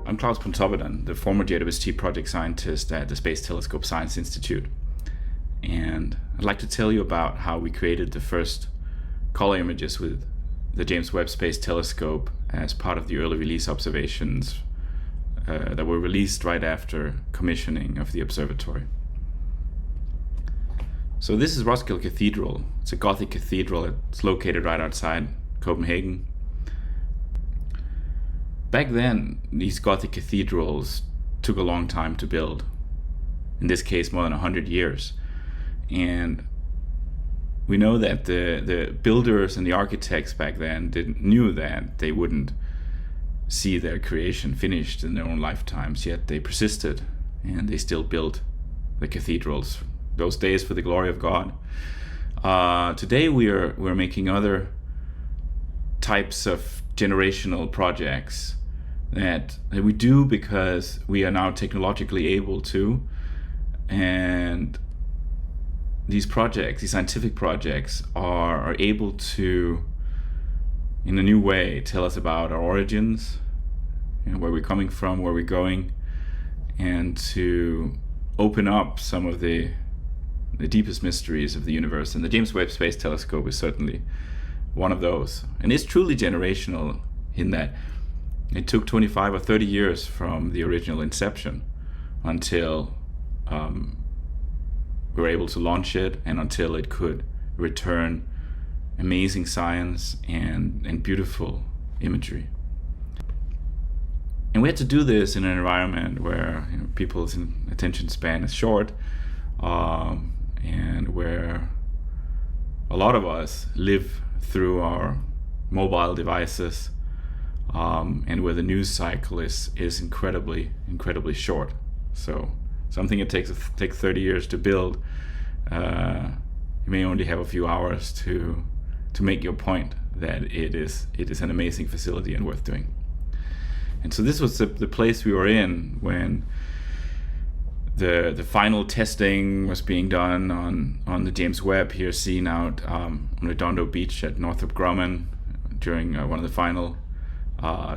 I'm Klaus Pontoppidan, the former JWST project scientist at the Space Telescope Science Institute. And I'd like to tell you about how we created the first color images with the James Webb Space Telescope as part of the early release observations that were released right after commissioning of the observatory. So this is Roskilde Cathedral. It's a Gothic cathedral. It's located right outside Copenhagen. Back then, these Gothic cathedrals took a long time to build. In this case, more than 100 years. And we know that the builders and the architects back then knew that they wouldn't see their creation finished in their own lifetimes, yet they persisted and they still built the cathedrals. Those days for the glory of God. Today we're making other types of generational projects that we do because we are now technologically able to, and these projects, these scientific projects, are able to, in a new way, tell us about our origins, where we're coming from, where we're going, and to open up some of the deepest mysteries of the universe. And the James Webb Space Telescope is certainly one of those. And it's truly generational in that it took 25 or 30 years from the original inception until we were able to launch it, and until it could return amazing science and beautiful imagery. And we had to do this in an environment where people's attention span is short, and where a lot of us live through our mobile devices, and where the news cycle is incredibly short. So something that takes 30 years to build, you may only have a few hours to make your point that it is an amazing facility and worth doing. And so this was the place we were in when the final testing was being done on the James Webb here seen out on Redondo Beach at Northrop Grumman during one of the final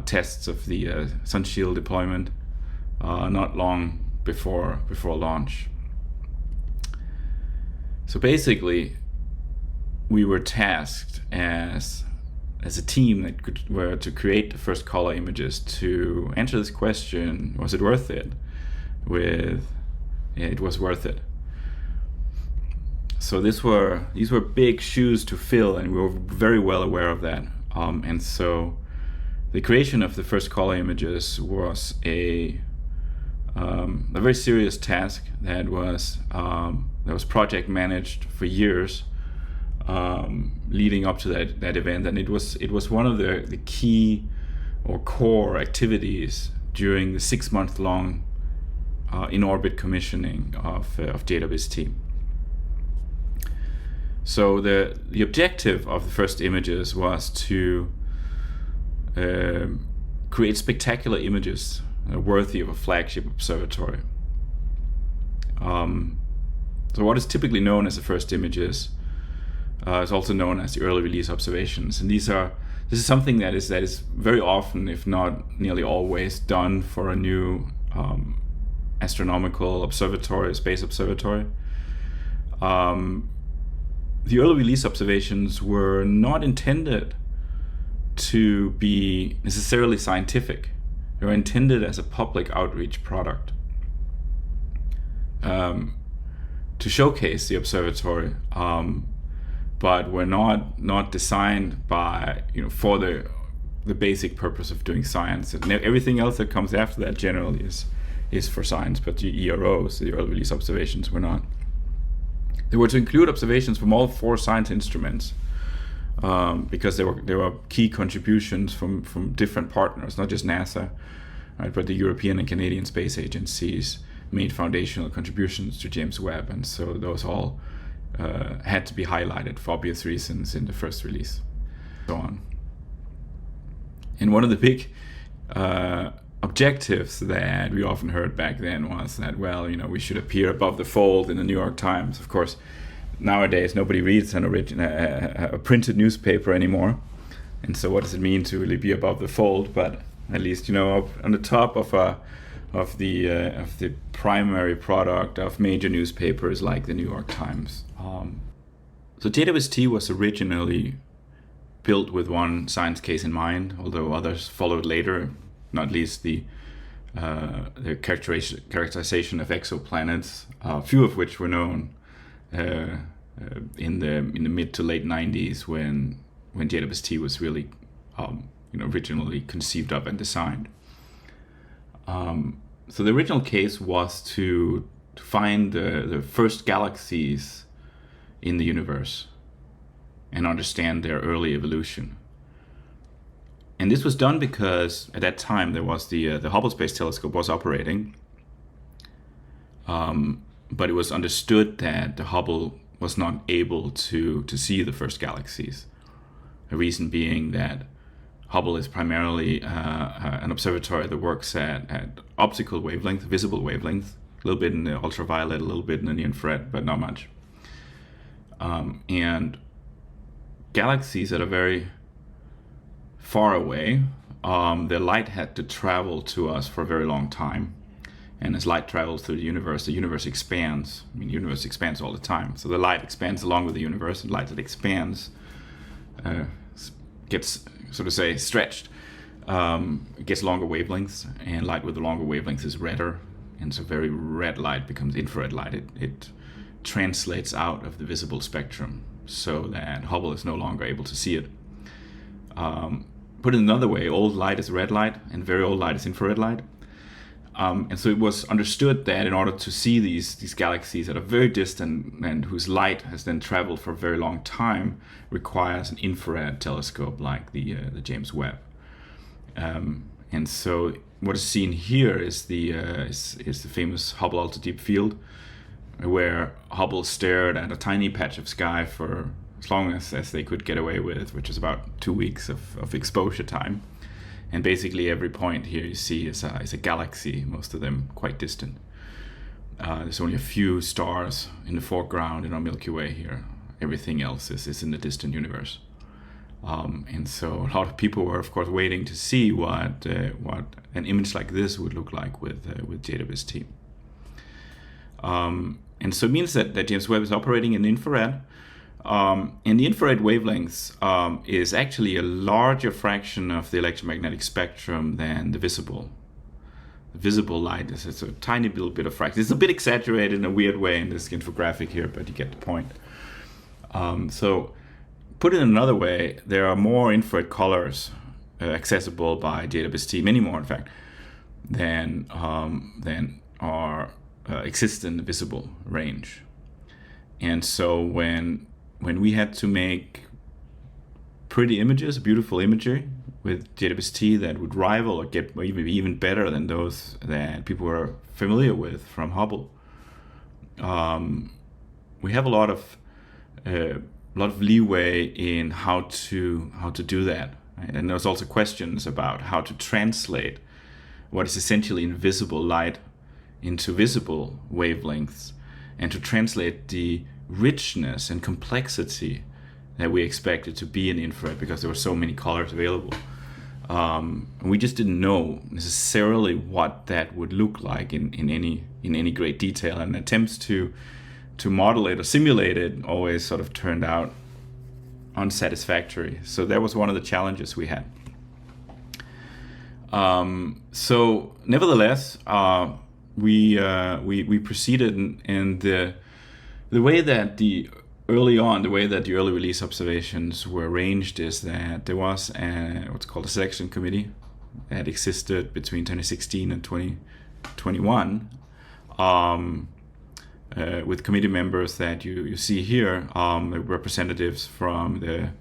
tests of the Sunshield deployment, not long before launch. So basically, we were tasked as a team that were to create the first color images to answer this question: was it worth it? It was worth it. So these were big shoes to fill, and we were very well aware of that. And so the creation of the first color images was a very serious task that was project managed for years leading up to that event, and it was one of the key or core activities during the 6-month-long in-orbit commissioning of JWST. So the objective of the first images was to create spectacular images worthy of a flagship observatory. So what is typically known as the first images is also known as the early release observations, and this is something that is very often, if not nearly always, done for a new astronomical observatory, space observatory. The early release observations were not intended to be necessarily scientific. They were intended as a public outreach product to showcase the observatory, but were not designed by for the basic purpose of doing science. And everything else that comes after that generally is for science, but the EROs, the early release observations, were not. They were to include observations from all 4 science instruments, because there were key contributions from different partners, not just NASA, right, but the European and Canadian space agencies made foundational contributions to James Webb, and so those all had to be highlighted for obvious reasons in the first release, so on. And one of the big objectives that we often heard back then was that, we should appear above the fold in the New York Times. Of course, nowadays nobody reads a printed newspaper anymore, and so what does it mean to really be above the fold? But at least up on the top of the primary product of major newspapers like the New York Times. So JWST was originally built with one science case in mind, although others followed later, not least the characterization of exoplanets, a few of which were known in the mid to late 90s when JWST was really originally conceived of and designed. So the original case was to find the first galaxies in the universe and understand their early evolution. And this was done because at that time there was the Hubble Space Telescope was operating, but it was understood that the Hubble was not able to see the first galaxies. The reason being that Hubble is primarily an observatory that works at optical wavelength, visible wavelength, a little bit in the ultraviolet, a little bit in the infrared, but not much. And galaxies that are very far away, the light had to travel to us for a very long time. And as light travels through the universe expands. I mean, the universe expands all the time. So the light expands along with the universe, and light that expands gets, so to say, stretched. It gets longer wavelengths, and light with the longer wavelengths is redder. And so very red light becomes infrared light. It translates out of the visible spectrum so that Hubble is no longer able to see it. Put it another way, old light is red light, and very old light is infrared light. And so it was understood that in order to see these galaxies that are very distant and whose light has then traveled for a very long time requires an infrared telescope like the James Webb. And so what is seen here is the famous Hubble Ultra Deep Field, where Hubble stared at a tiny patch of sky for as long as they could get away with, which is about 2 weeks of exposure time. And basically every point here you see is a galaxy, most of them quite distant. There's only a few stars in the foreground in our Milky Way here. Everything else is in the distant universe. And so a lot of people were, of course, waiting to see what an image like this would look like with JWST. And so it means that James Webb is operating in infrared. And the infrared wavelengths is actually a larger fraction of the electromagnetic spectrum than the visible. The visible light is a tiny little bit of fraction. It's a bit exaggerated in a weird way in this infographic here, but you get the point. So put it another way, there are more infrared colors accessible by JWST, many more in fact, than are exist in the visible range. And so when we had to make pretty images, beautiful imagery with JWST that would rival or get even better than those that people were familiar with from Hubble, we have a lot of leeway in how to do that. Right? And there's also questions about how to translate what is essentially invisible light into visible wavelengths, and to translate the richness and complexity that we expected to be in infrared because there were so many colors available. We just didn't know necessarily what that would look like in any great detail, and attempts to model it or simulate it always sort of turned out unsatisfactory. So that was one of the challenges we had. So nevertheless, we proceeded, and the way that the early release observations were arranged is that there was what's called a selection committee that existed between 2016 and 2021, with committee members that you see here, representatives from the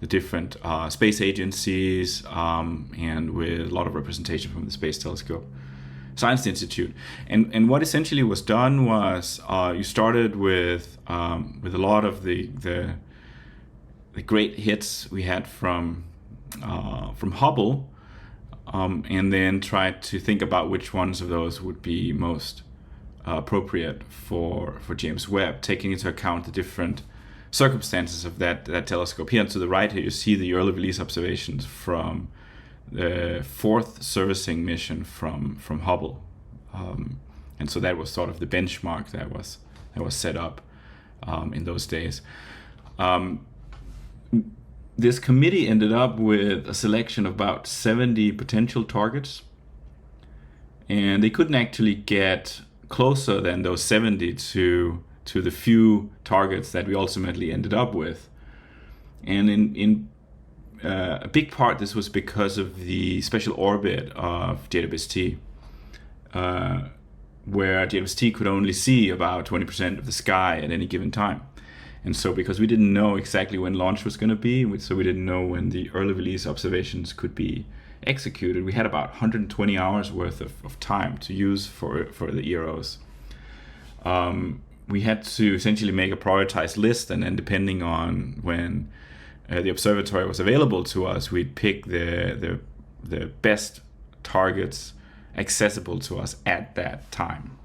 different space agencies, and with a lot of representation from the Space Telescope Science Institute. And what essentially was done was you started with a lot of the great hits we had from Hubble, and then tried to think about which ones of those would be most appropriate for James Webb, taking into account the different circumstances of that telescope. Here to the right here you see the early release observations from the fourth servicing mission from Hubble, and so that was sort of the benchmark that was set up in those days. This committee ended up with a selection of about 70 potential targets, and they couldn't actually get closer than those 70 to the few targets that we ultimately ended up with. And in a big part, this was because of the special orbit of JWST, where JWST could only see about 20% of the sky at any given time. And so because we didn't know exactly when launch was going to be, so we didn't know when the early release observations could be executed, we had about 120 hours worth of time to use for the EROs. We had to essentially make a prioritized list, and then depending on when the observatory was available to us, we'd pick the best targets accessible to us at that time.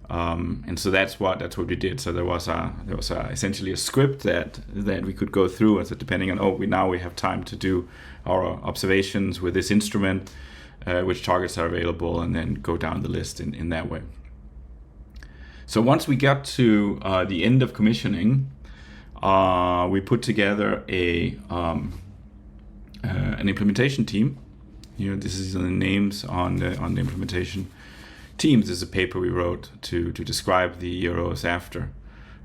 And so that's what we did. So there was essentially a script that we could go through, and so depending on we have time to do our observations with this instrument, which targets are available, and then go down the list in that way. So once we got to the end of commissioning, we put together an implementation team. This is the names on the implementation teams. This is a paper we wrote to describe the EROs after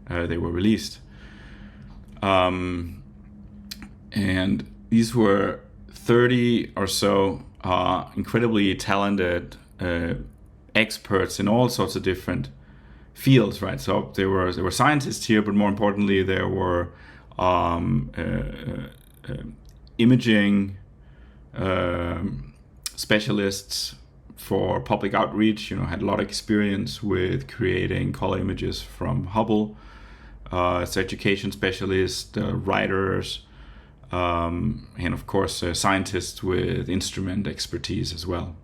they were released. And these were 30 or so incredibly talented experts in all sorts of different fields, right? So there were scientists here, but more importantly, there were imaging specialists for public outreach, had a lot of experience with creating color images from Hubble. It's education specialists, writers, and of course scientists with instrument expertise as well.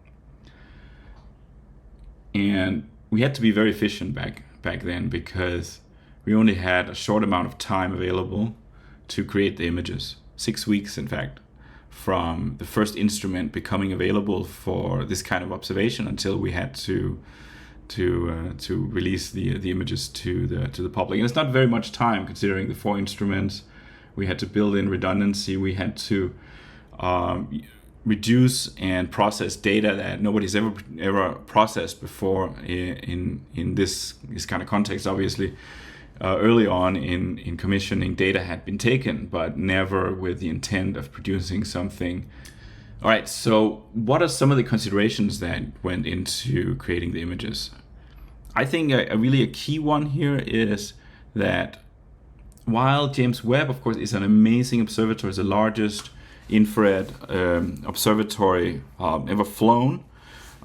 And we had to be very efficient back then, because we only had a short amount of time available to create the images, 6 weeks in fact, from the first instrument becoming available for this kind of observation until we had to release the images to the public. And it's not very much time, considering the 4 instruments. We had to build in redundancy. We had to reduce and process data that nobody's ever processed before in this kind of context. Obviously, early on in commissioning, data had been taken, but never with the intent of producing something. All right, so what are some of the considerations that went into creating the images? I think a key one here is that while James Webb, of course, is an amazing observatory, it's the largest infrared observatory ever flown,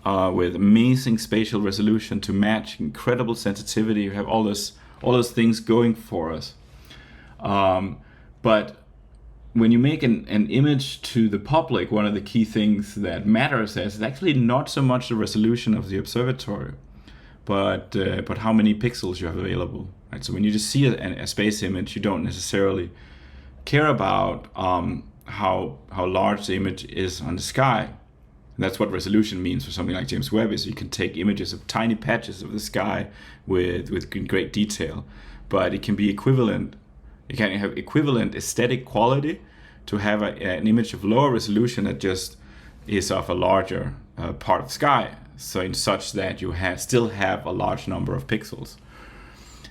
with amazing spatial resolution to match incredible sensitivity. You have all those things going for us. But when you make an image to the public, one of the key things that matters is actually not so much the resolution of the observatory, but how many pixels you have available. Right? So when you just see a space image, you don't necessarily care about how large the image is on the sky. And that's what resolution means for something like James Webb, is you can take images of tiny patches of the sky with great detail, but it can be equivalent. You can have equivalent aesthetic quality to have an image of lower resolution that just is of a larger part of the sky, so in such that you still have a large number of pixels.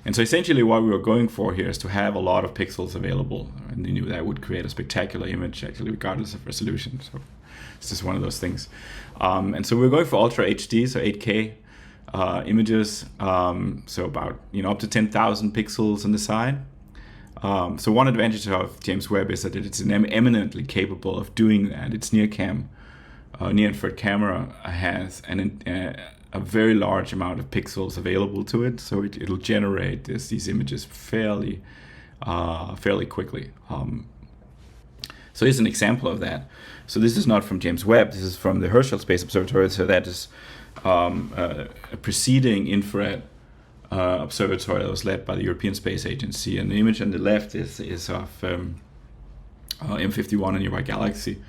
And so essentially what we were going for here is to have a lot of pixels available, and you knew that would create a spectacular image, actually, regardless of resolution. So it's just one of those things. And so we're going for Ultra HD, so 8K images, so about up to 10,000 pixels on the side. So one advantage of James Webb is that it's eminently capable of doing that. Its near-infrared camera has a very large amount of pixels available to it, so it'll generate these images fairly quickly. So here's an example of that. So this is not from James Webb. This is from the Herschel Space Observatory. So that is a preceding infrared observatory that was led by the European Space Agency. And the image on the left is of M51, a nearby galaxy.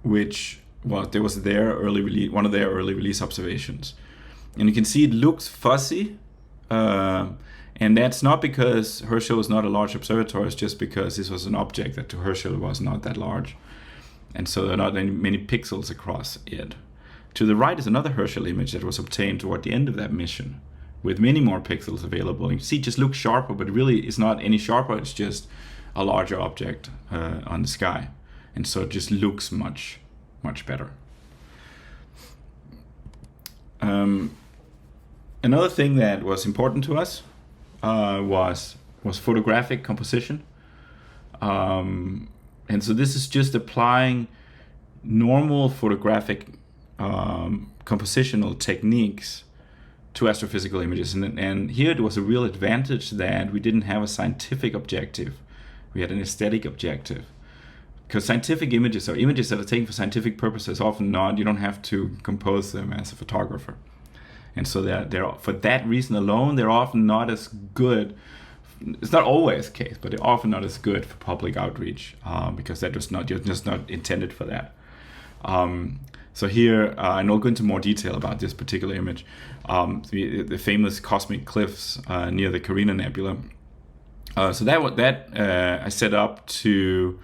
which there was one of their early release observations. And you can see it looks fuzzy, and that's not because Herschel is not a large observatory, it's just because this was an object that to Herschel was not that large. And so there are not many pixels across it. To the right is another Herschel image that was obtained toward the end of that mission, with many more pixels available. And you see it just looks sharper, but really it's not any sharper, it's just a larger object on the sky. And so it just looks much, much better. Another thing that was important to us was photographic composition. And so this is just applying normal photographic compositional techniques to astrophysical images. And here it was a real advantage that we didn't have a scientific objective. We had an aesthetic objective. Because scientific images, or images that are taken for scientific purposes, often not, you don't have to compose them as a photographer. And so they're for that reason alone, they're often not as good. It's not always the case, but they're often not as good for public outreach because you're just not intended for that. So here, and I'll go into more detail about this particular image, the famous cosmic cliffs near the Carina Nebula. So that I set up to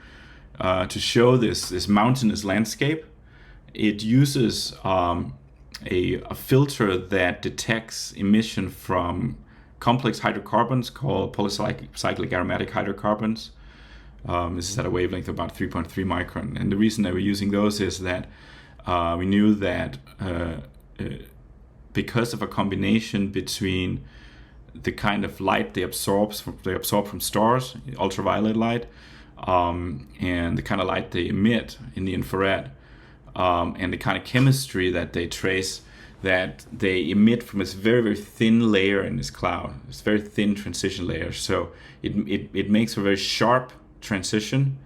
show this mountainous landscape. It uses a filter that detects emission from complex hydrocarbons called polycyclic aromatic hydrocarbons. This is at a wavelength of about 3.3 micron. And the reason that we're using those is that we knew that because of a combination between the kind of light they absorb from stars, ultraviolet light, and the kind of light they emit in the infrared, and the kind of chemistry that they trace, that they emit from this very, very thin layer in this cloud, this very thin transition layer. So it makes a very sharp transition,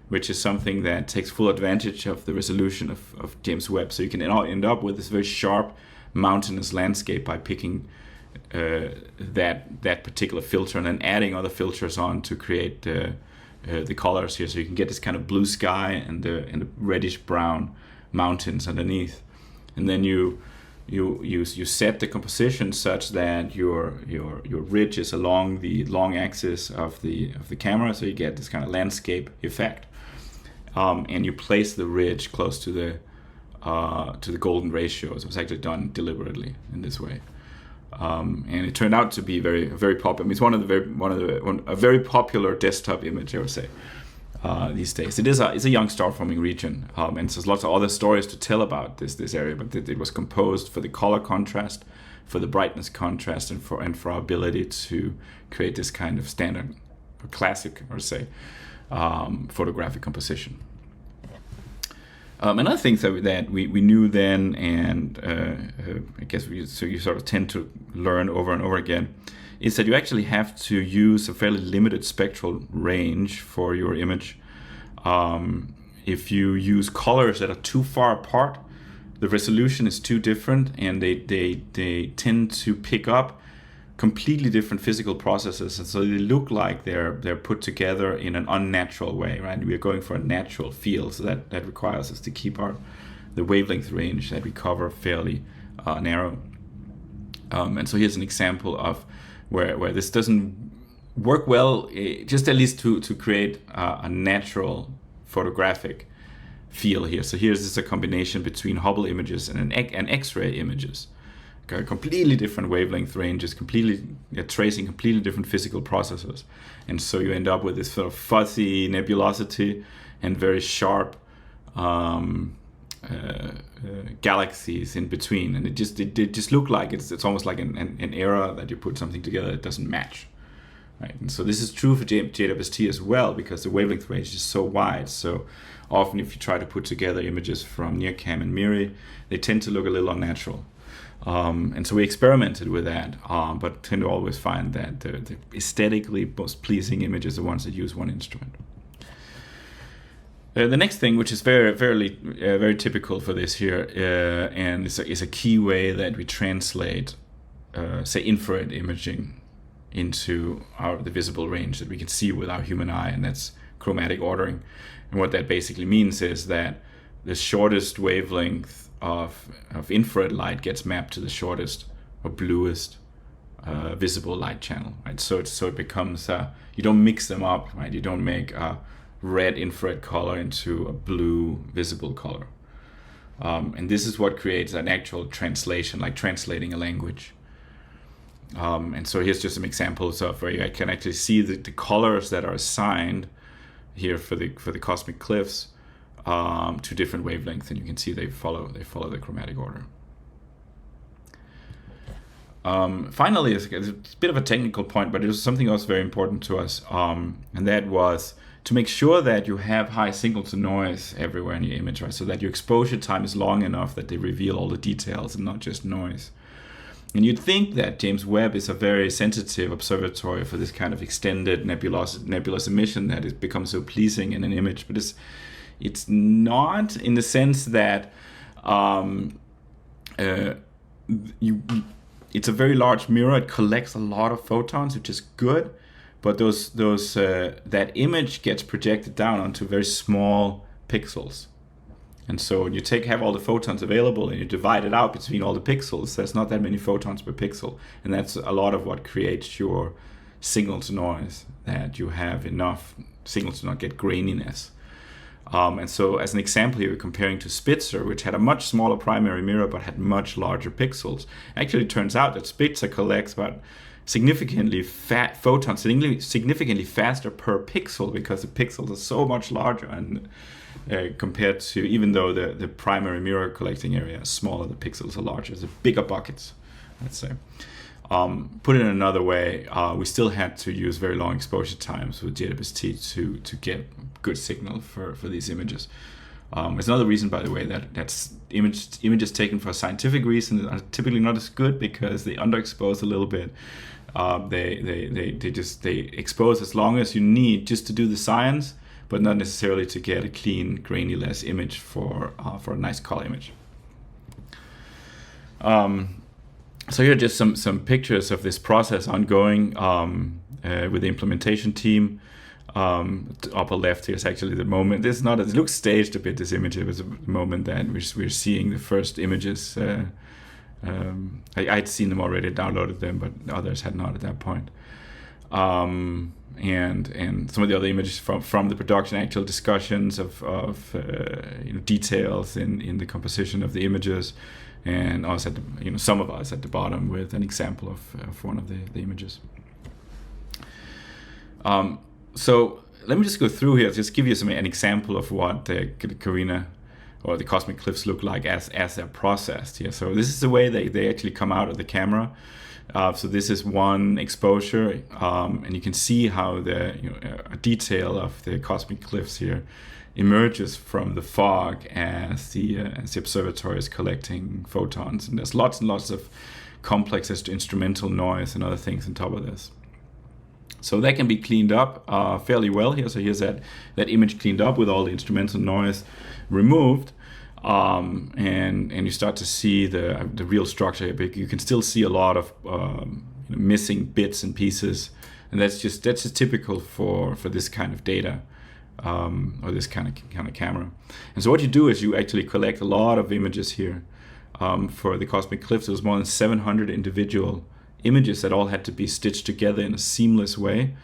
which is something that takes full advantage of the resolution of James Webb. So you can end up with this very sharp mountainous landscape by picking that particular filter and then adding other filters on to create the colors here. So you can get this kind of blue sky and the reddish brown mountains underneath. And then you set the composition such that your ridge is along the long axis of the camera, so you get this kind of landscape effect. And you place the ridge close to the golden ratio. So it was actually done deliberately in this way, and it turned out to be very popular. I mean, it's a very popular desktop image, I would say, these days. It's a young star forming region, and there's lots of other stories to tell about this area. But it was composed for the color contrast, for the brightness contrast, and for our ability to create this kind of standard, or classic, or say, photographic composition. Another thing that we knew then, and I guess you sort of tend to learn over and over again, is that you actually have to use a fairly limited spectral range for your image. If you use colors that are too far apart, the resolution is too different, and they tend to pick up completely different physical processes, and so they look like they're put together in an unnatural way, right? We are going for a natural feel, so that requires us to keep the wavelength range that we cover fairly narrow. And so here's an example of where this doesn't work well, just at least to create a natural photographic feel here. So here's a combination between Hubble images and an X-ray images. Completely different wavelength ranges, tracing completely different physical processes. And so you end up with this sort of fuzzy nebulosity and very sharp galaxies in between. And it just look like it's almost like an error that you put something together that doesn't match. Right? And so this is true for JWST as well, because the wavelength range is so wide. So often if you try to put together images from NIRCam and MIRI, they tend to look a little unnatural. And so we experimented with that, but tend to always find that the aesthetically most pleasing images are the ones that use one instrument. The next thing, which is very typical for this here, and is a key way that we translate, say, infrared imaging into the visible range that we can see with our human eye, and that's chromatic ordering. And what that basically means is that the shortest wavelength of infrared light gets mapped to the shortest or bluest visible light channel, right? So it becomes you don't mix them up, right? You don't make a red infrared color into a blue visible color, and this is what creates an actual translation, like translating a language. And so here's just some examples of where you can actually see the colors that are assigned here for the cosmic cliffs to different wavelengths, and you can see they follow the chromatic order. Finally, it's a bit of a technical point, but it was something else very important to us, and that was to make sure that you have high signal to noise everywhere in your image, right? So that your exposure time is long enough that they reveal all the details and not just noise. And you'd think that James Webb is a very sensitive observatory for this kind of extended nebulous emission that it becomes so pleasing in an image, but it's not, in the sense that it's a very large mirror. It collects a lot of photons, which is good, but that image gets projected down onto very small pixels. And so when you have all the photons available and you divide it out between all the pixels, there's not that many photons per pixel. And that's a lot of what creates your signal to noise, that you have enough signal to not get graininess. And so as an example here, we're comparing to Spitzer, which had a much smaller primary mirror but had much larger pixels. Actually, it turns out that Spitzer collects about significantly photons, significantly faster per pixel, because the pixels are so much larger, and compared to, even though the primary mirror collecting area is smaller, the pixels are larger. It's bigger buckets, let's say. Put it in another way, we still had to use very long exposure times with JWST to get good signal for these images. It's another reason, by the way, that's images taken for a scientific reason are typically not as good, because they underexpose a little bit. They expose as long as you need just to do the science, but not necessarily to get a clean, grainy-less image for a nice color image. So here are just some pictures of this process ongoing with the implementation team. The upper left here is actually the moment. It looks staged a bit, this image. It was a moment that we're seeing the first images. I'd seen them already, downloaded them, but others had not at that point. And some of the other images from the production, actual discussions of details in the composition of the images, and us some of us at the bottom with an example of one of the images. So let me just go through here, just give you an example of what the Carina or the cosmic cliffs look like as they're processed here. So this is the way they actually come out of the camera. So this is one exposure, and you can see how a detail of the cosmic cliffs here emerges from the fog as the observatory is collecting photons. And there's lots and lots of complex instrumental noise and other things on top of this. So that can be cleaned up fairly well here. So here's that image cleaned up with all the instrumental noise removed. And you start to see the real structure, but you can still see a lot of missing bits and pieces, and that's just typical for this kind of data, or this kind of camera. And so what you do is you actually collect a lot of images here. For the cosmic cliffs, there was more than 700 individual images that all had to be stitched together in a seamless way.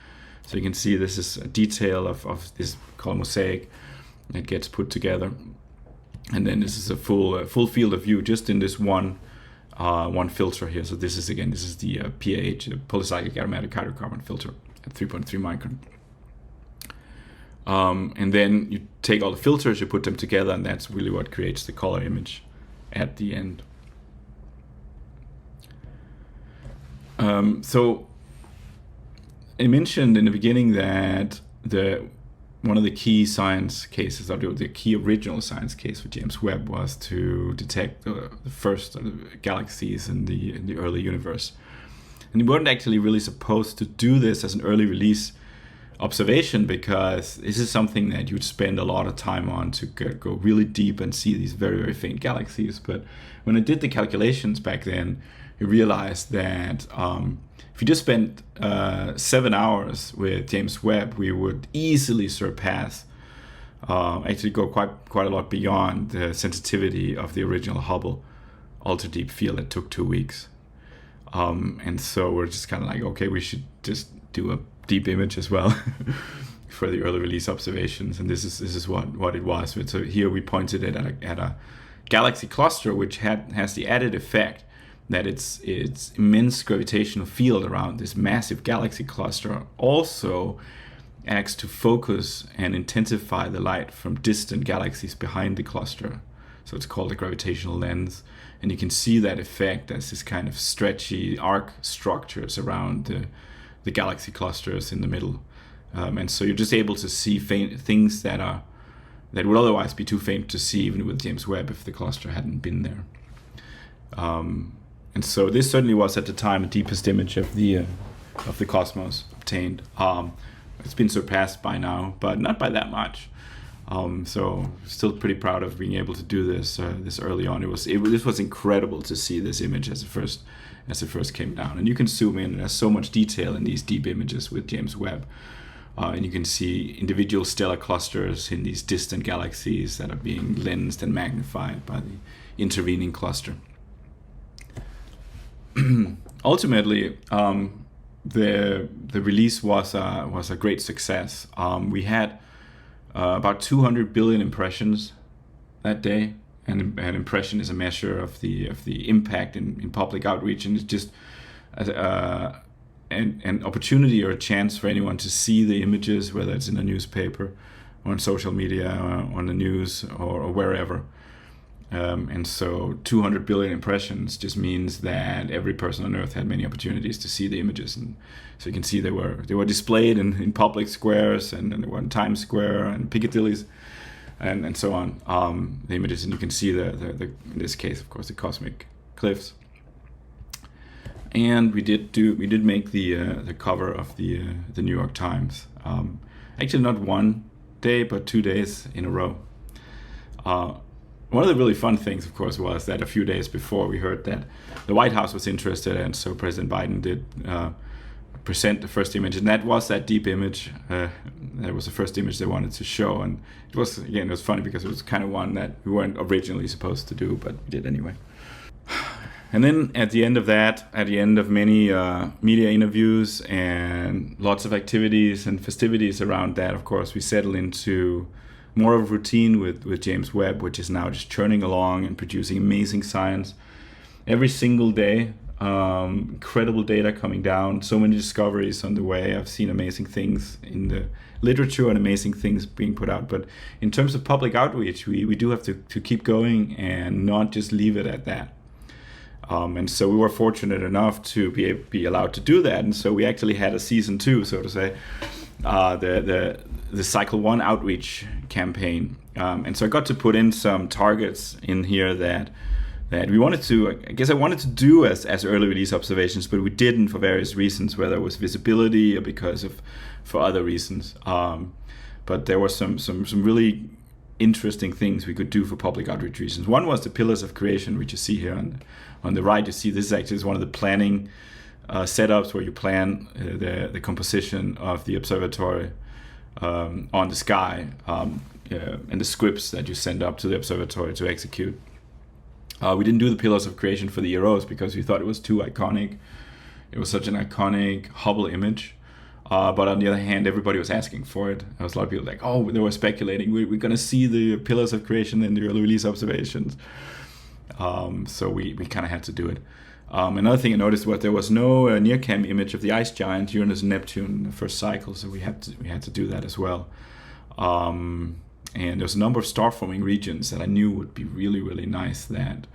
So you can see this is a detail of this called mosaic that gets put together. And then this is a full field of view just in this one filter here. So this is the PAH, polycyclic aromatic hydrocarbon filter at 3.3 micron. And then you take all the filters, you put them together, and that's really what creates the color image at the end. So I mentioned in the beginning that one of the key science cases, or the key original science case for James Webb, was to detect the first galaxies in the early universe. And we weren't actually really supposed to do this as an early release observation, because this is something that you'd spend a lot of time on to go really deep and see these very, very faint galaxies. But when I did the calculations back then, I realized that if you just spent 7 hours with James Webb, we would easily surpass, actually go quite a lot beyond the sensitivity of the original Hubble ultra deep field that took 2 weeks. And so we're just kind of like, okay, we should just do a deep image as well for the early release observations. And this is what it was. So here we pointed it at a galaxy cluster, which has the added effect that its immense gravitational field around this massive galaxy cluster also acts to focus and intensify the light from distant galaxies behind the cluster. So it's called a gravitational lens. And you can see that effect as this kind of stretchy arc structures around the galaxy clusters in the middle. And so you're just able to see things that would otherwise be too faint to see even with James Webb if the cluster hadn't been there. And so this certainly was at the time the deepest image of the cosmos obtained. It's been surpassed by now, but not by that much. So still pretty proud of being able to do this early on. This was incredible to see this image as it first came down. And you can zoom in. There's so much detail in these deep images with James Webb. And you can see individual stellar clusters in these distant galaxies that are being lensed and magnified by the intervening cluster. Ultimately, the release was a great success. We had about 200 billion impressions that day, and an impression is a measure of the impact in public outreach, and it's just an opportunity or a chance for anyone to see the images, whether it's in a newspaper or on social media or on the news or wherever. And so 200 billion impressions just means that every person on Earth had many opportunities to see the images. And so you can see they were displayed in public squares, and they were in Times Square and Piccadilly's and so on, the images. And you can see the in this case, of course, the cosmic cliffs. And we did make the cover of the New York Times. Actually, not one day, but 2 days in a row. One of the really fun things, of course, was that a few days before we heard that the White House was interested, and so President Biden did present the first image, and that was that deep image. That was the first image they wanted to show, and it was funny because it was kind of one that we weren't originally supposed to do, but we did anyway. And then at the end of many media interviews and lots of activities and festivities around that, of course, we settle into more of a routine with James Webb, which is now just churning along and producing amazing science every single day. Incredible data coming down, so many discoveries on the way. I've seen amazing things in the literature and amazing things being put out. But in terms of public outreach, we do have to keep going and not just leave it at that. And so we were fortunate enough to be allowed to do that. And so we actually had a season 2, so to say, the Cycle 1 outreach campaign. And so I got to put in some targets in here that we wanted to, I guess I wanted to do as early release observations, but we didn't for various reasons, whether it was visibility or for other reasons. But there were some really interesting things we could do for public outreach reasons. One was the pillars of creation, which you see here on the right. You see this actually is one of the planning setups where you plan the composition of the observatory on the sky and the scripts that you send up to the observatory to execute. We didn't do the pillars of creation for the EROs because we thought it was too iconic. It was such an iconic Hubble image. But on the other hand, everybody was asking for it. There was a lot of people like, they were speculating, we're going to see the pillars of creation in the early release observations. So we kind of had to do it. Another thing I noticed was there was no NIRCam image of the ice giant Uranus and Neptune in the first cycle, so we had to do that as well. And there's a number of star-forming regions that I knew would be really, really nice that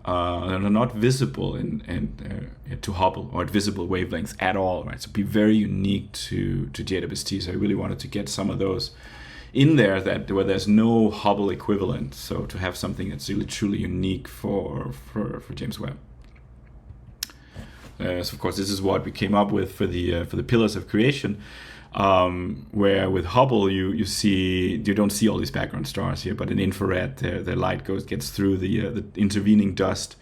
are not visible to Hubble or at visible wavelengths at all, right? So be very unique to JWST. So I really wanted to get some of those in there where there's no Hubble equivalent. So to have something that's really truly unique for James Webb. So of course this is what we came up with for the pillars of creation. Where with Hubble you don't see all these background stars here, but in infrared the light gets through the intervening dust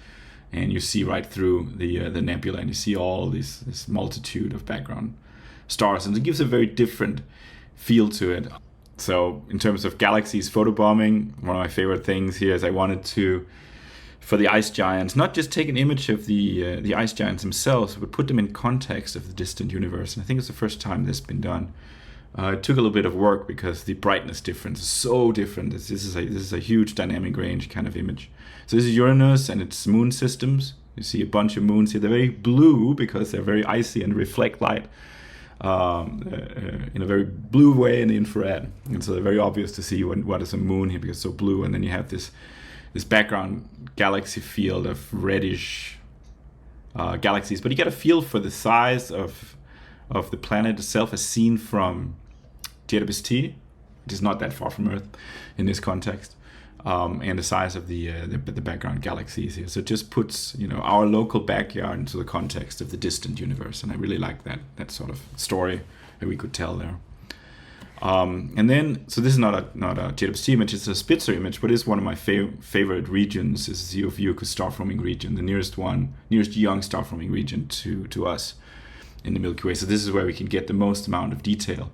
and you see right through the nebula, and you see all this multitude of background stars, and it gives a very different feel to it. So in terms of galaxies photobombing, one of my favorite things here is I wanted to, for the ice giants, not just take an image of the ice giants themselves, but put them in context of the distant universe. And I think it's the first time this has been done. It took a little bit of work because the brightness difference is so different. This is a huge dynamic range kind of image. So this is Uranus and its moon systems. You see a bunch of moons here. They're very blue because they're very icy and reflect light in a very blue way in the infrared. And so they're very obvious to see what is a moon here because it's so blue. And then you have this background galaxy field of reddish galaxies. But you get a feel for the size of the planet itself as seen from JWST. It is not that far from Earth in this context, and the size of the background galaxies here. So it just puts our local backyard into the context of the distant universe, and I really like that sort of story that we could tell there. And then, so this is not a JWST image; it's a Spitzer image, but it's one of my favorite regions. This is the Ophiuchus star-forming region, the nearest young star-forming region to us in the Milky Way. So this is where we can get the most amount of detail.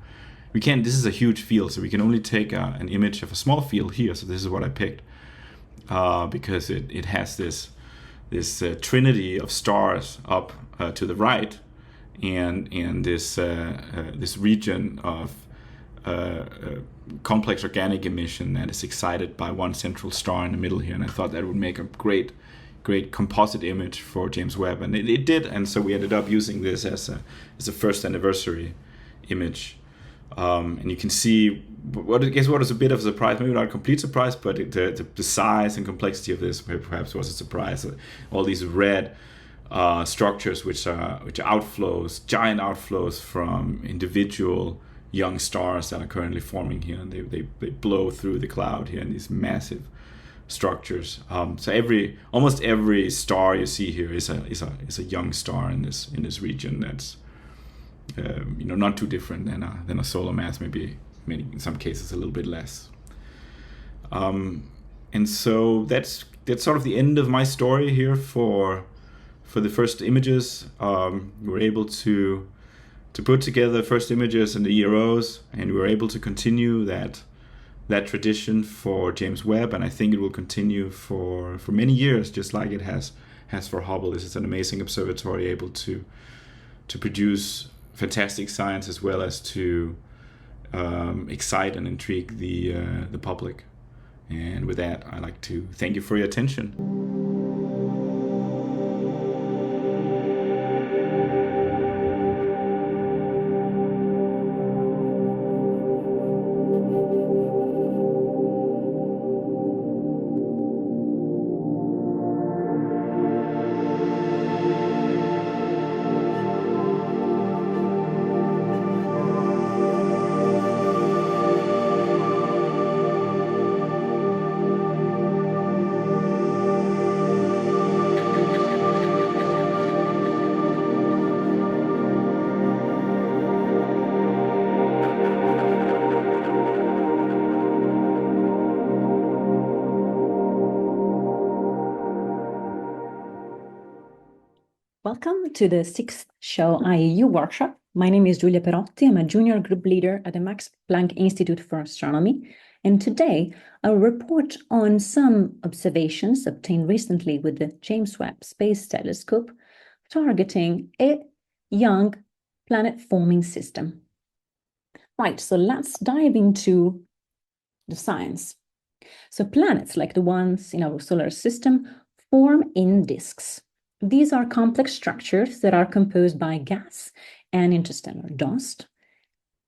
This is a huge field, so we can only take an image of a small field here. So this is what I picked because it has this trinity of stars up to the right, and this region of complex organic emission that is excited by one central star in the middle here. And I thought that would make a great composite image for James Webb, and it did. And so we ended up using this as a first anniversary image. And you can see what is a bit of a surprise, maybe not a complete surprise, but the size and complexity of this perhaps was a surprise. All these red structures, which are outflows, giant outflows from individual young stars that are currently forming here, and they blow through the cloud here in these massive structures. So almost every star you see here is a young star in this region that's not too different than a solar mass, maybe in some cases a little bit less. And so that's sort of the end of my story here for the first images. We were able to put together the first images in the EROs, and we were able to continue that tradition for James Webb, and I think it will continue for many years, just like it has for Hubble. This is an amazing observatory, able to produce fantastic science as well as to excite and intrigue the public. And with that, I'd like to thank you for your attention. Welcome to the 6th Shaw-IAU Workshop. My name is Giulia Perotti. I'm a junior group leader at the Max Planck Institute for Astronomy. And today I'll report on some observations obtained recently with the James Webb Space Telescope targeting a young planet-forming system. Right, so let's dive into the science. So planets, like the ones in our solar system, form in disks. These are complex structures that are composed by gas and interstellar dust.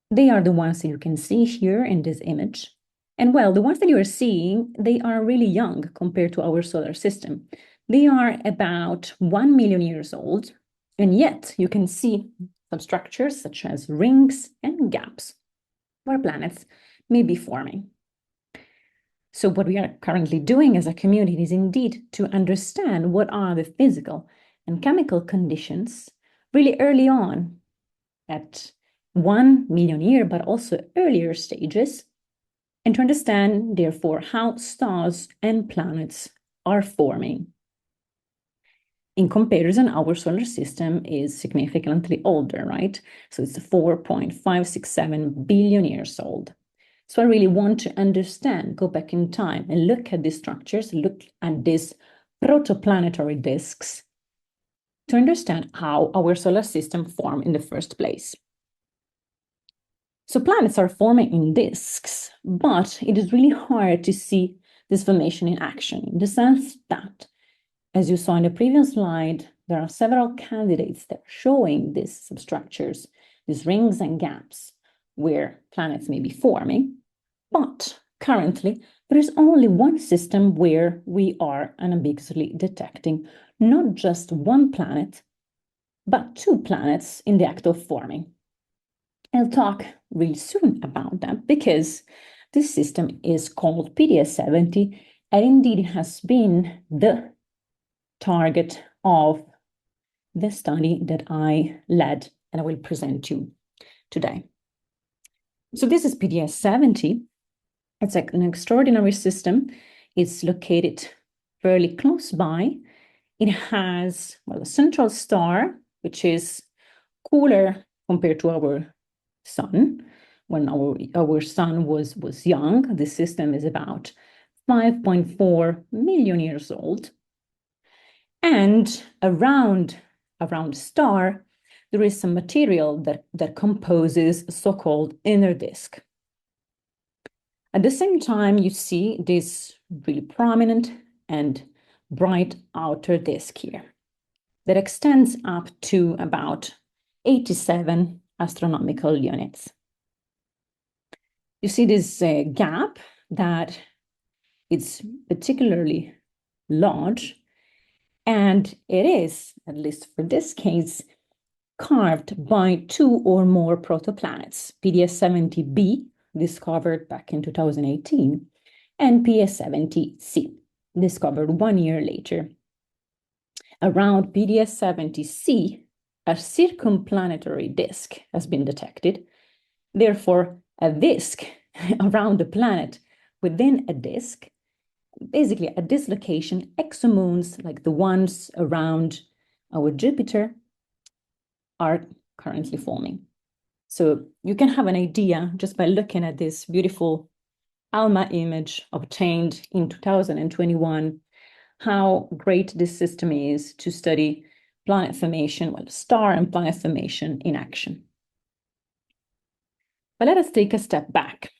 They are the ones that you can see here in this image. And well, the ones that you are seeing, they are really young compared to our solar system. They are about 1 million years old, and yet you can see some structures such as rings and gaps where planets may be forming. So what we are currently doing as a community is indeed to understand what are the physical and chemical conditions really early on at 1 million year, but also earlier stages, and to understand, therefore, how stars and planets are forming. In comparison, our solar system is significantly older, right? So it's 4.567 billion years old. So I really want to understand, go back in time and look at these structures, look at these protoplanetary disks to understand how our solar system formed in the first place. So planets are forming in disks, but it is really hard to see this formation in action, in the sense that, as you saw in the previous slide, there are several candidates that are showing these substructures, these rings and gaps where planets may be forming. But currently, there is only one system where we are unambiguously detecting not just one planet, but two planets in the act of forming. I'll talk really soon about that because this system is called PDS-70, and indeed it has been the target of the study that I led and I will present to you today. So this is PDS-70. It's an extraordinary system. It's located fairly close by. It has, well, a central star, which is cooler compared to our sun. When our sun was young, the system is about 5.4 million years old. And around the star, there is some material that composes a so-called inner disk. At the same time, you see this really prominent and bright outer disk here that extends up to about 87 astronomical units. You see this gap that is particularly large, and it is, at least for this case, carved by two or more protoplanets, PDS-70b, discovered back in 2018, and PS-70c, discovered 1 year later. Around PDS-70c, a circumplanetary disk has been detected. Therefore, a disk around a planet within a disk, basically at this location, exomoons like the ones around our Jupiter are currently forming. So you can have an idea just by looking at this beautiful ALMA image obtained in 2021, how great this system is to study planet formation, well, star and planet formation in action. But let us take a step back.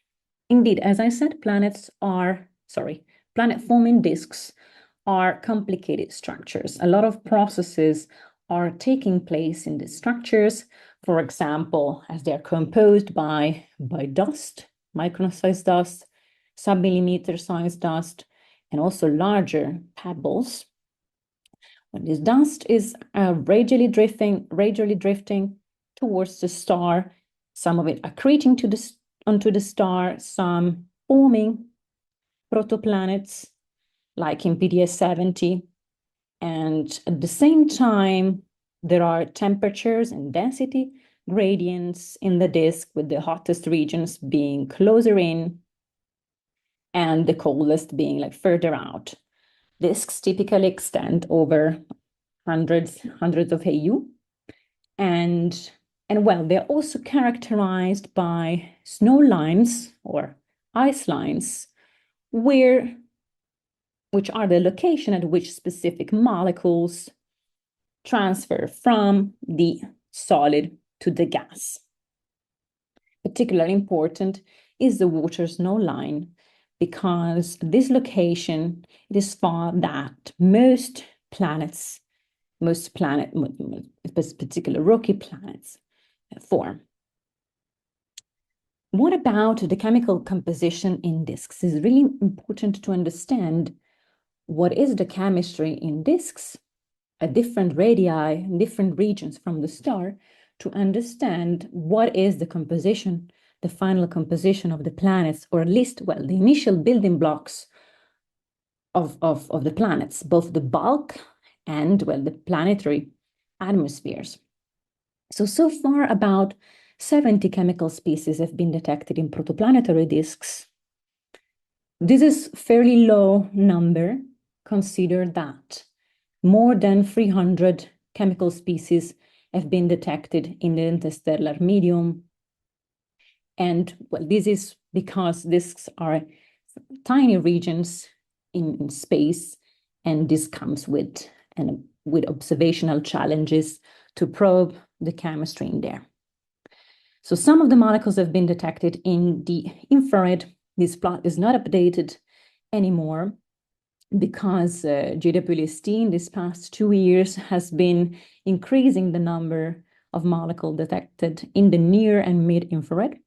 Indeed, as I said, planet forming disks are complicated structures. A lot of processes are taking place in these structures, for example, as they're composed by dust, micron-sized dust, sub-millimeter-sized dust, and also larger pebbles. When this dust is radially drifting towards the star, some of it accreting onto the star, some forming protoplanets, like in PDS-70. And at the same time, there are temperatures and density gradients in the disk, with the hottest regions being closer in and the coldest being like further out. Disks typically extend over hundreds of AU. And well, they're also characterized by snow lines or ice lines, which are the location at which specific molecules transfer from the solid to the gas. Particularly important is the water snow line, because this location, it is thought that most particular rocky planets form. What about the chemical composition in disks? It's really important to understand what is the chemistry in disks at different radii, different regions from the star, to understand what is the composition, the final composition of the planets, or at least, well, the initial building blocks of the planets, both the bulk and, well, the planetary atmospheres. So far, about 70 chemical species have been detected in protoplanetary disks. This is a fairly low number. Consider that more than 300 chemical species have been detected in the interstellar medium. And well, this is because disks are tiny regions in space, and this comes with observational challenges to probe the chemistry in there. So some of the molecules have been detected in the infrared. This plot is not updated anymore because JWST in these past 2 years has been increasing the number of molecules detected in the near and mid-infrared.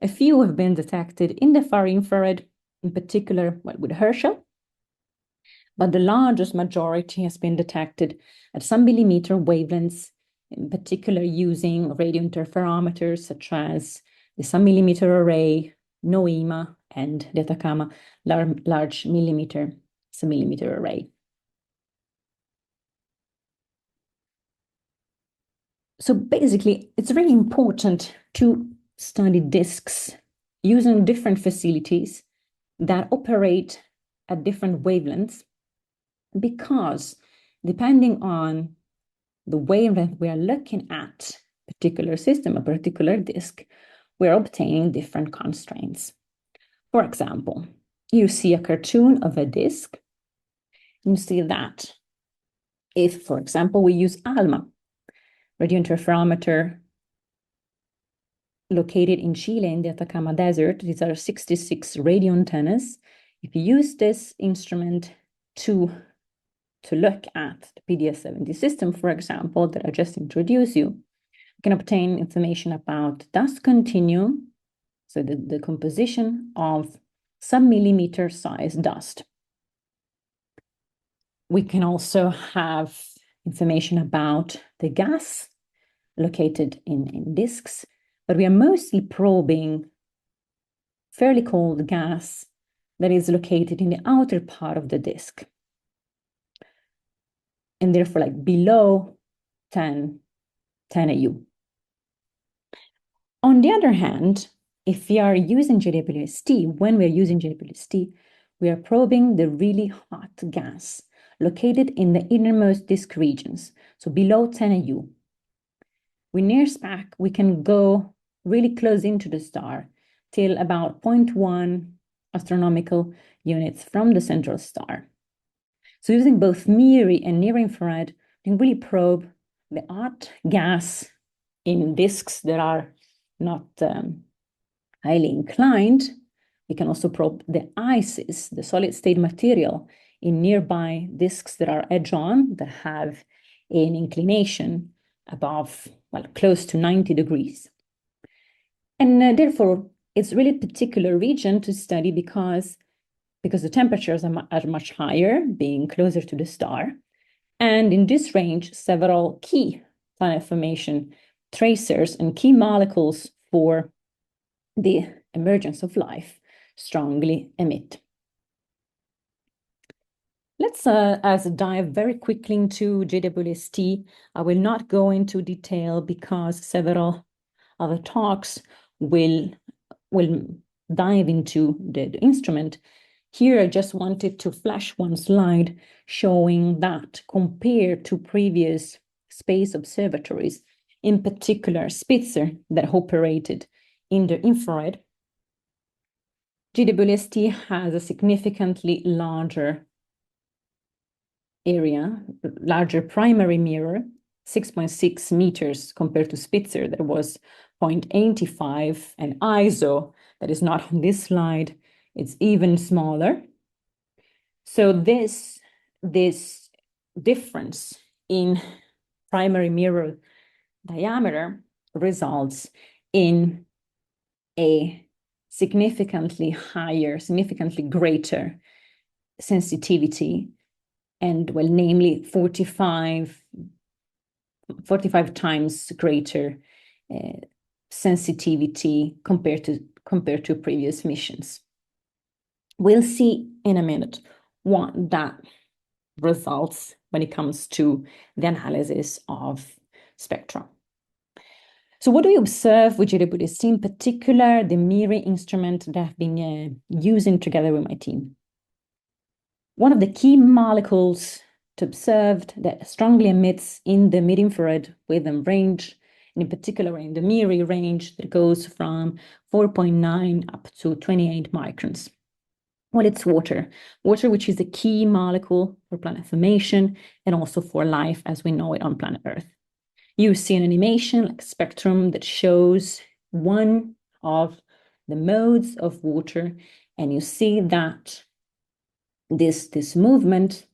A few have been detected in the far infrared, in particular with Herschel, but the largest majority has been detected at some millimeter wavelengths, in particular using radio interferometers such as the sub-millimeter array, NOEMA, and the Atacama large millimeter sub-millimeter array. So basically, it's really important to study disks using different facilities that operate at different wavelengths, because depending on the wavelength we are looking at a particular system, a particular disk, we're obtaining different constraints. For example, you see a cartoon of a disk. You see that if, for example, we use ALMA, radio interferometer located in Chile in the Atacama Desert. These are 66 radio antennas. If you use this instrument to look at the PDS-70 system, for example, that I just introduced you can obtain information about dust continuum, so the composition of sub-millimeter size dust. We can also have information about the gas located in disks, but we are mostly probing fairly cold gas that is located in the outer part of the disk, and therefore like below 10 AU. On the other hand, if we are using JWST, when we are using JWST, we are probing the really hot gas located in the innermost disk regions, so below 10 AU. With NIRSPAC, we can go really close into the star till about 0.1 astronomical units from the central star. So using both MIRI and near-infrared, we can really probe the hot gas in disks that are not highly inclined. We can also probe the ices, the solid-state material, in nearby disks that are edge-on, that have an inclination above, well, close to 90 degrees. And therefore, it's really a particular region to study because the temperatures are much higher, being closer to the star. And in this range, several key planet formation tracers and key molecules for the emergence of life strongly emit. Let's dive very quickly into JWST. I will not go into detail because several other talks will dive into the instrument. Here, I just wanted to flash one slide showing that compared to previous space observatories, in particular Spitzer, that operated in the infrared, JWST has a significantly larger area, larger primary mirror, 6.6 meters compared to Spitzer, that was 0.85, and ISO, that is not on this slide, it's even smaller. So this difference in primary mirror diameter results in a significantly higher, significantly greater sensitivity, and well, namely 45 times greater sensitivity compared to previous missions. We'll see in a minute what that results when it comes to the analysis of spectra. So what do we observe with JWST, in particular the MIRI instrument that I've been using together with my team? One of the key molecules to observe that strongly emits in the mid-infrared wavelength range, and in particular in the MIRI range that goes from 4.9 up to 28 microns. Well, it's water, which is a key molecule for planet formation and also for life as we know it on planet Earth. You see an animation, like a spectrum, that shows one of the modes of water, and you see that this movement,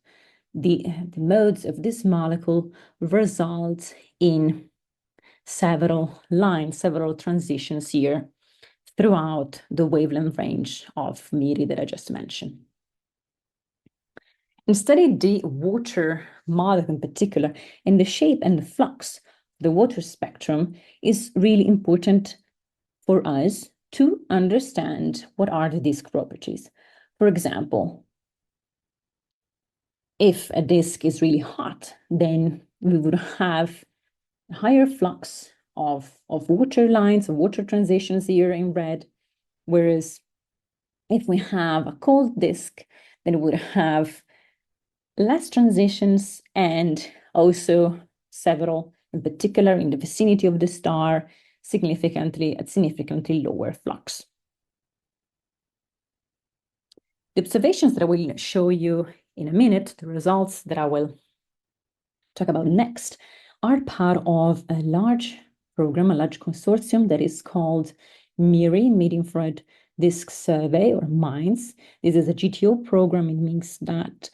the modes of this molecule result in several lines, several transitions here throughout the wavelength range of MIRI that I just mentioned. And study the water molecule in particular, and the shape and the flux, the water spectrum is really important for us to understand what are the disk properties. For example, if a disk is really hot, then we would have a higher flux of water lines, of water transitions here in red, whereas if we have a cold disk, then we would have less transitions and also several, in particular in the vicinity of the star, at significantly lower flux. The observations that I will show you in a minute, the results that I will talk about next, are part of a large program, a large consortium that is called MIRI, Mid-Infrared Disk Survey, or MINDS. This is a GTO program. It means that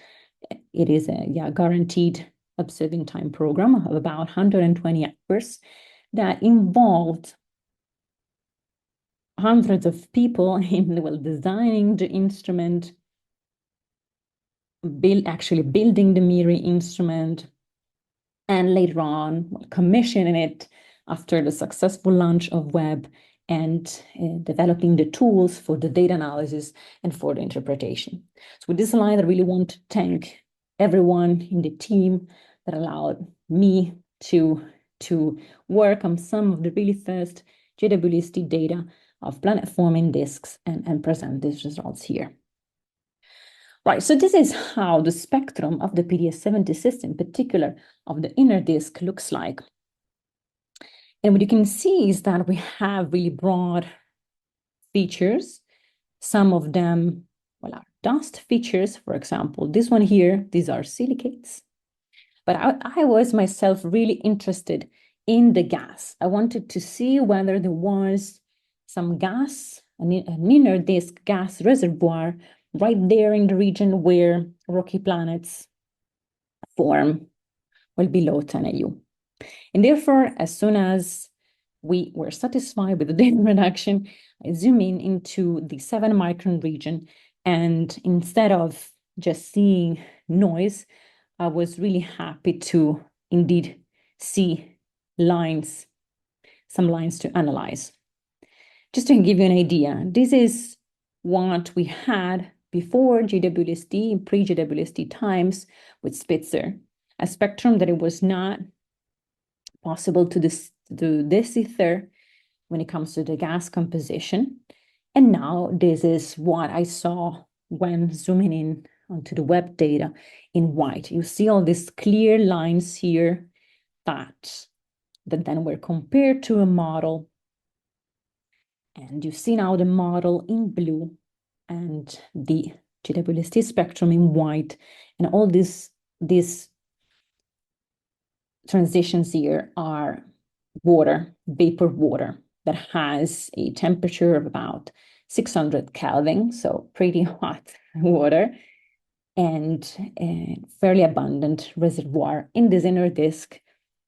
it is a guaranteed observing time program of about 120 hours that involved hundreds of people in designing the instrument, actually building the MIRI instrument, and later on commissioning it after the successful launch of Webb and developing the tools for the data analysis and for the interpretation. So with this slide, I really want to thank everyone in the team that allowed me to work on some of the really first JWST data of planet-forming disks and present these results here. Right, so this is how the spectrum of the PDS-70 system, in particular of the inner disk, looks like. And what you can see is that we have really broad features. Some of them, are dust features, for example. This one here, these are silicates. But I was myself really interested in the gas. I wanted to see whether there was some gas, an inner disk gas reservoir right there in the region where rocky planets form, below 10 AU. And therefore, as soon as we were satisfied with the data reduction, I zoom in into the 7 micron region. And instead of just seeing noise, I was really happy to indeed see lines, some lines to analyze. Just to give you an idea, this is what we had before JWST, pre-JWST times with Spitzer, a spectrum that it was not possible to decipher when it comes to the gas composition. And now this is what I saw when zooming in onto the Webb data in white. You see all these clear lines here that then were compared to a model. And you see now the model in blue and the JWST spectrum in white. And all these transitions here are water, vapor water, that has a temperature of about 600 Kelvin, so pretty hot water, and a fairly abundant reservoir in this inner disk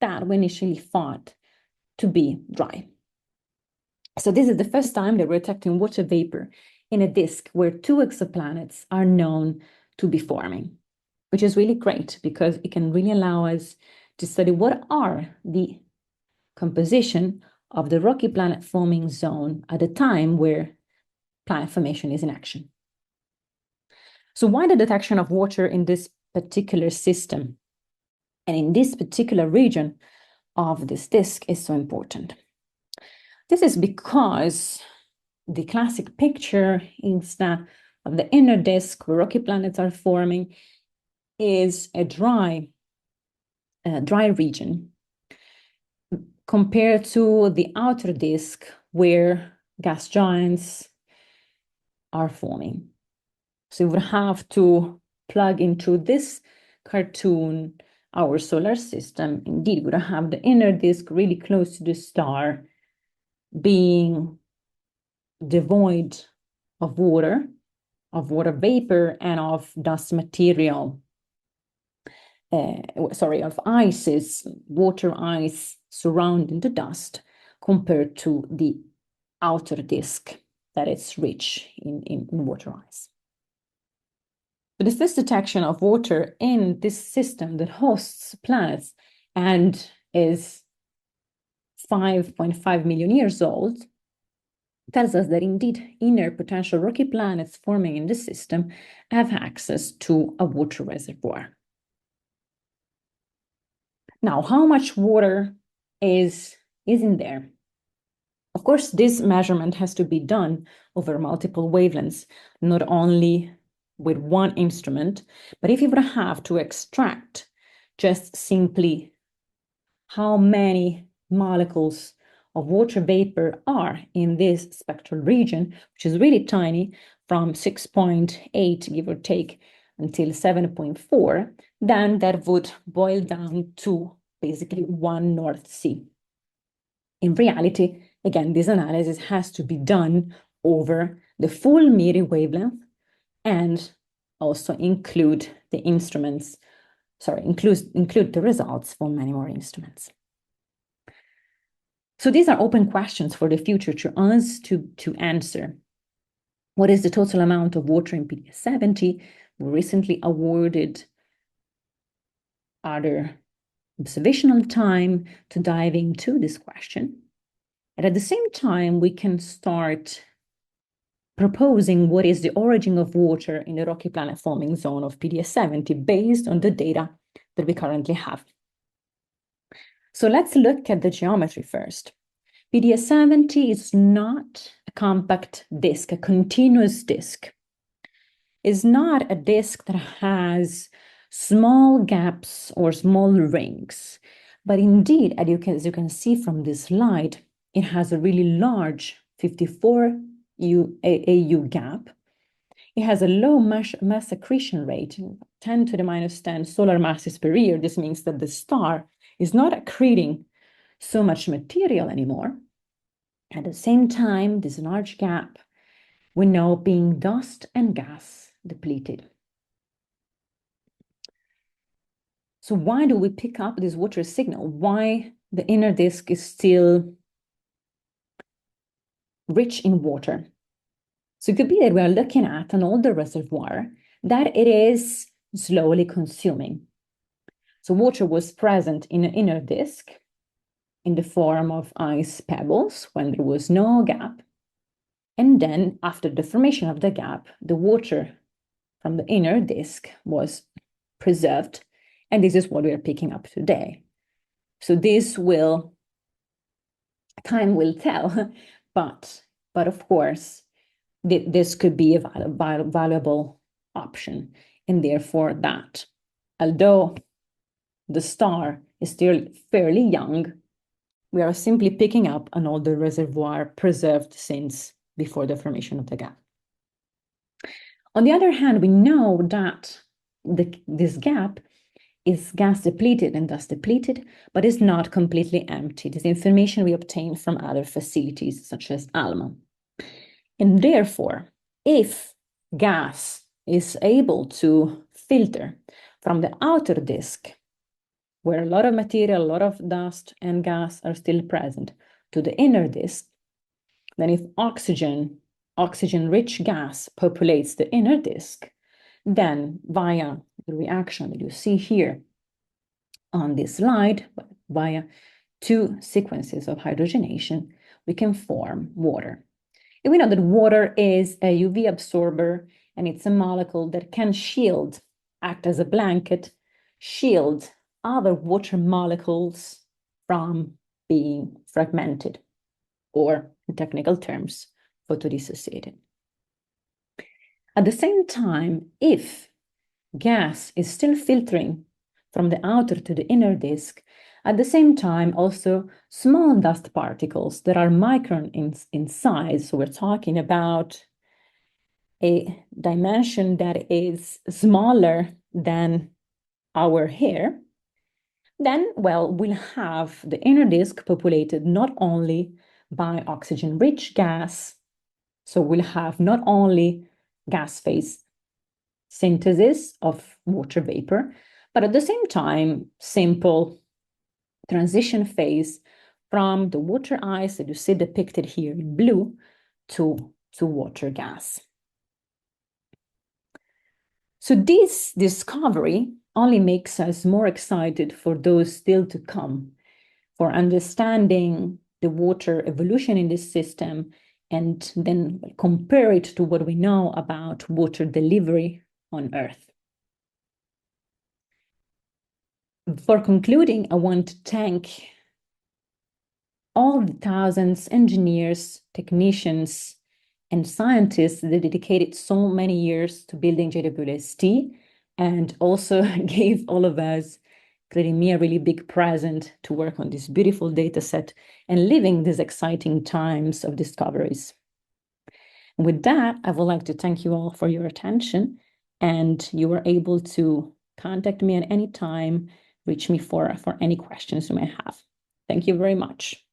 that we initially thought to be dry. So this is the first time that we're detecting water vapor in a disk where 2 exoplanets are known to be forming, which is really great because it can really allow us to study what are the composition of the rocky planet forming zone at a time where planet formation is in action. So why the detection of water in this particular system and in this particular region of this disk is so important? This is because the classic picture is that of the inner disk where rocky planets are forming is a dry region compared to the outer disk where gas giants are forming. So we would have to plug into this cartoon our solar system. Indeed, we would have the inner disk really close to the star being devoid of water vapor, and of dust material. Of ices, water ice surrounding the dust, compared to the outer disk that is rich in water ice. But it's this detection of water in this system that hosts planets and is 5.5 million years old tells us that indeed inner potential rocky planets forming in the system have access to a water reservoir. Now, how much water is in there? Of course, this measurement has to be done over multiple wavelengths, not only with one instrument, but if you would have to extract just simply how many molecules of water vapor are in this spectral region, which is really tiny, from 6.8, give or take, until 7.4, then that would boil down to basically one North Sea. In reality, again, this analysis has to be done over the full MIRI wavelength and also include the instruments, include the results for many more instruments. So these are open questions for the future to us to answer. What is the total amount of water in PD-70? We recently awarded other observational time to dive into this question. And at the same time, we can start proposing what is the origin of water in the rocky planet forming zone of PD-70 based on the data that we currently have. So let's look at the geometry first. PD-70 is not a compact disk, a continuous disk. It's not a disk that has small gaps or small rings, but indeed, as you can see from this slide, it has a really large 54 AU gap. It has a low mass accretion rate, 10 to the minus 10 solar masses per year. This means that the star is not accreting so much material anymore. At the same time, this large gap, we know being dust and gas depleted. So why do we pick up this water signal? Why the inner disk is still rich in water? So it could be that we are looking at an older reservoir that it is slowly consuming. So water was present in the inner disk in the form of ice pebbles when there was no gap. And then after the formation of the gap, the water from the inner disk was preserved. And this is what we are picking up today. So time will tell, but of course, this could be a valuable option. And therefore that, although the star is still fairly young, we are simply picking up an older reservoir preserved since before the formation of the gap. On the other hand, we know that this gap is gas depleted and dust depleted, but is not completely empty. This information we obtain from other facilities such as ALMA. And therefore, if gas is able to filter from the outer disk, where a lot of material, a lot of dust and gas are still present, to the inner disk, then if oxygen-rich gas populates the inner disk, then via the reaction that you see here on this slide, via two sequences of hydrogenation, we can form water. And we know that water is a UV absorber, and it's a molecule that can act as a blanket, shield other water molecules from being fragmented, or in technical terms, photodissociated. At the same time, if gas is still filtering from the outer to the inner disk. At the same time, also small dust particles that are micron in size. So we're talking about a dimension that is smaller than our hair. Then, well, we'll have the inner disk populated not only by oxygen-rich gas, so we'll have not only gas phase synthesis of water vapor, but at the same time, simple transition phase from the water ice that you see depicted here in blue to water gas. So this discovery only makes us more excited for those still to come, for understanding the water evolution in this system, and then compare it to what we know about water delivery on Earth. For concluding, I want to thank all the thousands of engineers, technicians, and scientists that dedicated so many years to building JWST, and also gave all of us, including me, a really big present to work on this beautiful data set and living these exciting times of discoveries. And with that, I would like to thank you all for your attention, and you are able to contact me at any time, reach me for any questions you may have. Thank you very much.